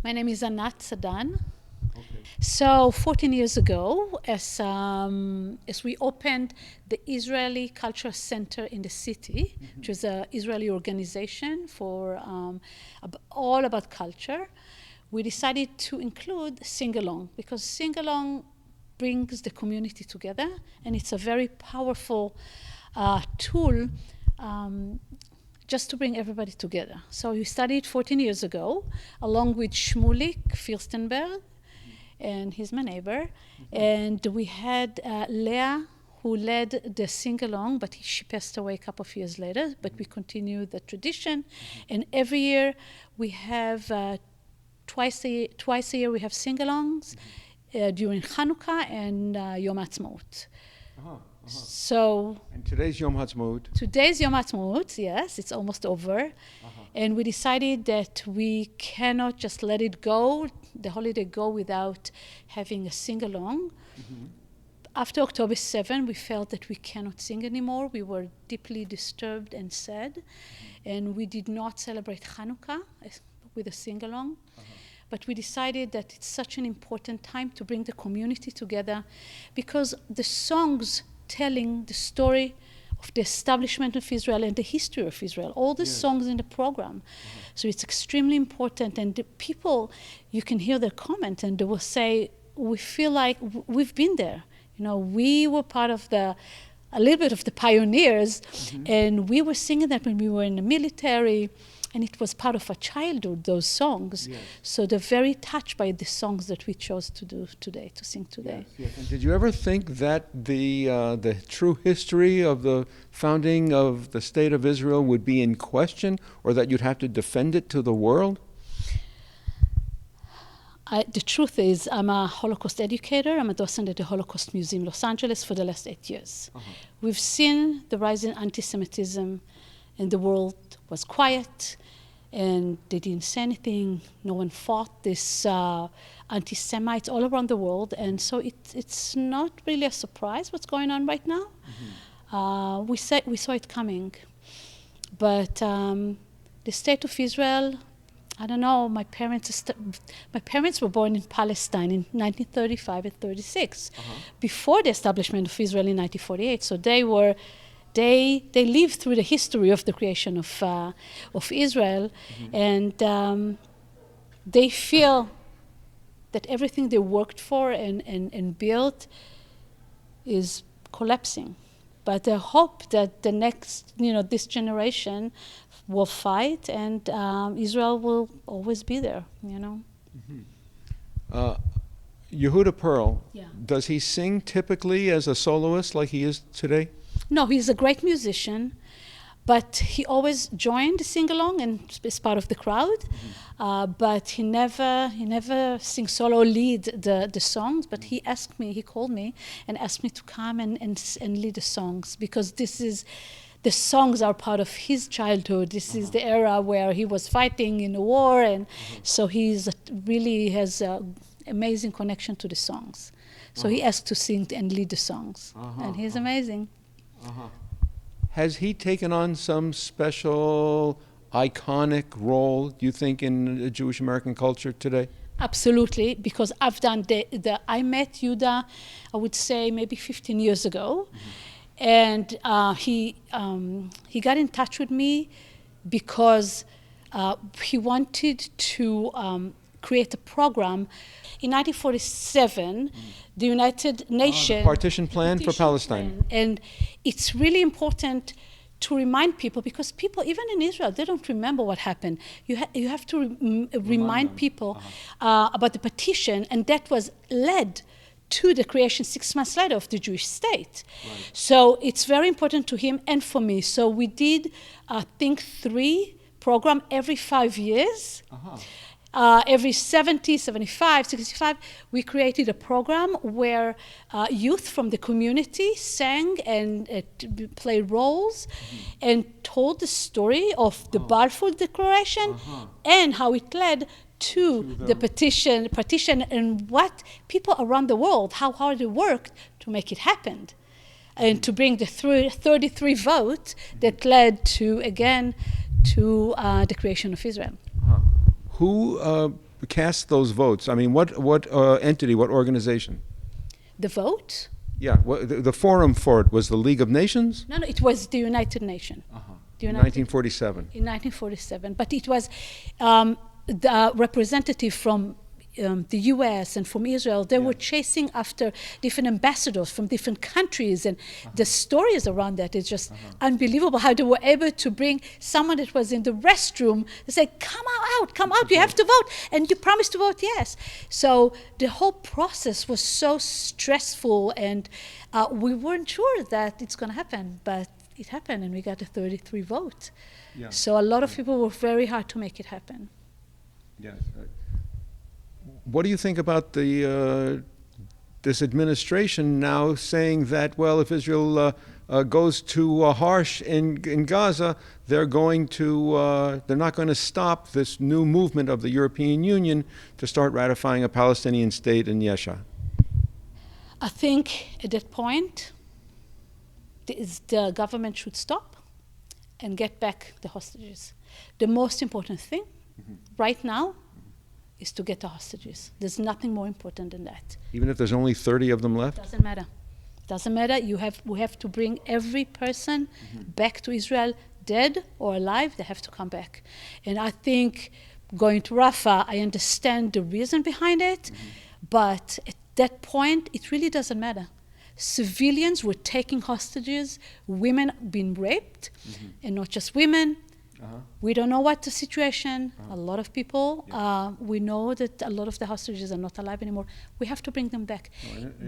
My name is Anat Sadan. Okay. So 14 years ago, as we opened the Israeli Cultural Center in the city, which is an Israeli organization for all about culture, we decided to include sing-along because sing-along brings the community together, and it's a very powerful tool just to bring everybody together. So we started 14 years ago, along with Shmulik Fürstenberg, and he's my neighbor. And we had Leah, who led the sing-along, but she passed away a couple of years later, but we continue the tradition. And every year we have, twice a year we have sing-alongs during Hanukkah and Yom Ha'atzmaut. So And today's Yom Ha'atzmaut. today's Yom Ha'atzmaut, yes, it's almost over. And we decided that we cannot just let it go, the holiday go, without having a sing-along. After October 7, we felt that we cannot sing anymore. We were deeply disturbed and sad. And we did not celebrate Hanukkah with a sing-along. But we decided that it's such an important time to bring the community together, because the songs telling the story of the establishment of Israel and the history of Israel, all the songs in the program. So it's extremely important, and the people, you can hear their comment, and they will say, we feel like we've been there. You know, we were part of a little bit of the pioneers, and we were singing that when we were in the military, and it was part of our childhood, those songs. Yes. So they're very touched by the songs that we chose to do today, to sing today. Yes. And did you ever think that the true history of the founding of the State of Israel would be in question, or that you'd have to defend it to the world? The truth is, I'm a Holocaust educator. I'm a docent at the Holocaust Museum, Los Angeles, for the last 8 years. We've seen the rise in anti-Semitism, and the world was quiet, and they didn't say anything. No one fought this anti-Semites all around the world, and so it's not really a surprise what's going on right now. We saw it coming, but the State of Israel, I don't know. My parents were born in Palestine in 1935 and 36, before the establishment of Israel in 1948. So they lived through the history of the creation of Israel, and they feel that everything they worked for and built is collapsing. But they hope that the next, this generation will fight, and Israel will always be there, Yehuda Pearl, Yeah. does he sing typically as a soloist like he is today? No, he's a great musician, but he always joined the sing-along and is part of the crowd. But he never sings solo or lead the songs. But he called me and asked me to come and lead the songs, because the songs are part of his childhood. This is the era where he was fighting in the war, and so he's really has an amazing connection to the songs. So he asked to sing and lead the songs, and he's amazing. Has he taken on some special iconic role, do you think, in Jewish American culture today? Absolutely, because I've done I met Yehuda, I would say maybe 15 years ago, and he got in touch with me because he wanted to create a program. In 1947, the United Nations... Partition plan for Palestine. And it's really important to remind people, because people, even in Israel, they don't remember what happened. You have to remind people about the partition, and that was led to the creation 6 months later of the Jewish state. Right. So it's very important to him and for me. So we did, I think, 3 programs every 5 years. Every 70, 75, 65, we created a program where youth from the community sang and played roles and told the story of the Balfour Declaration and how it led to the partition and what people around the world, how hard they worked to make it happen. And to bring the 33 votes that led to, again, to the creation of Israel. Who cast those votes? I mean, what entity, what organization? The vote? Yeah, the forum for it was the League of Nations? No, it was the United Nations. In 1947. In 1947. But it was the representative from the US and from Israel. They were chasing after different ambassadors from different countries. And the stories around that is just unbelievable how they were able to bring someone that was in the restroom and say, come out, you have to vote. And you promised to vote yes. So the whole process was so stressful, and we weren't sure that it's going to happen. But it happened, and we got a 33 vote. Yeah. So a lot of people were very hard to make it happen. Yes. What do you think about this administration now saying that, well, if Israel goes too harsh in Gaza, they're not going to stop this new movement of the European Union to start ratifying a Palestinian state in Yesha? I think at that point, the government should stop and get back the hostages. The most important thing right now is to get the hostages. There's nothing more important than that. Even if there's only 30 of them left? Doesn't matter. Doesn't matter. We have to bring every person back to Israel, dead or alive. They have to come back. And I think going to Rafah, I understand the reason behind it, but at that point, it really doesn't matter. Civilians were taking hostages, women being raped, and not just women. We don't know what the situation. A lot of people, we know that a lot of the hostages are not alive anymore. We have to bring them back.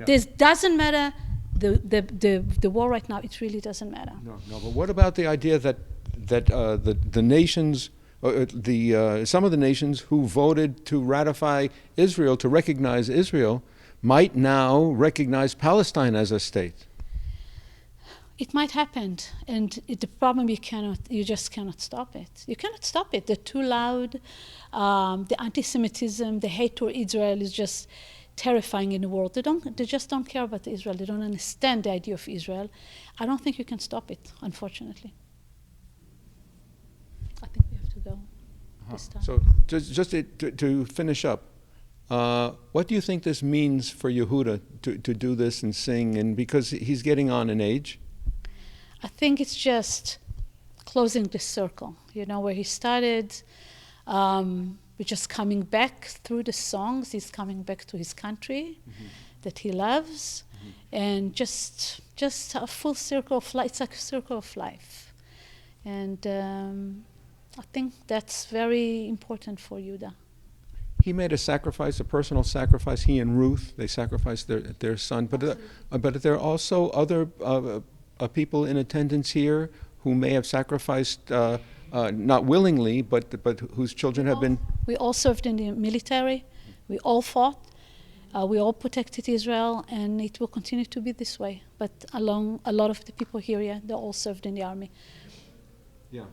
This doesn't matter. The war right now, it really doesn't matter. No. But what about the idea that the nations, some of the nations who voted to ratify Israel, to recognize Israel, might now recognize Palestine as a state? It might happen, and the problem you just cannot stop it. You cannot stop it. They're too loud. The anti-Semitism, the hate toward Israel is just terrifying in the world. They just don't care about Israel. They don't understand the idea of Israel. I don't think you can stop it, unfortunately. I think we have to go this time. So just to finish up, what do you think this means for Yehuda to do this and sing? And because he's getting on in age. I think it's just closing the circle, where he started. We're just coming back through the songs. He's coming back to his country that he loves, and just a full circle of life. It's like a circle of life, and I think that's very important for Yehuda. He made a sacrifice, a personal sacrifice. He and Ruth, they sacrificed their son. But there are also other people in attendance here who may have sacrificed, not willingly, but whose children have been... We all served in the military. We all fought. We all protected Israel, and it will continue to be this way. But a lot of the people here, they all served in the army. Yeah.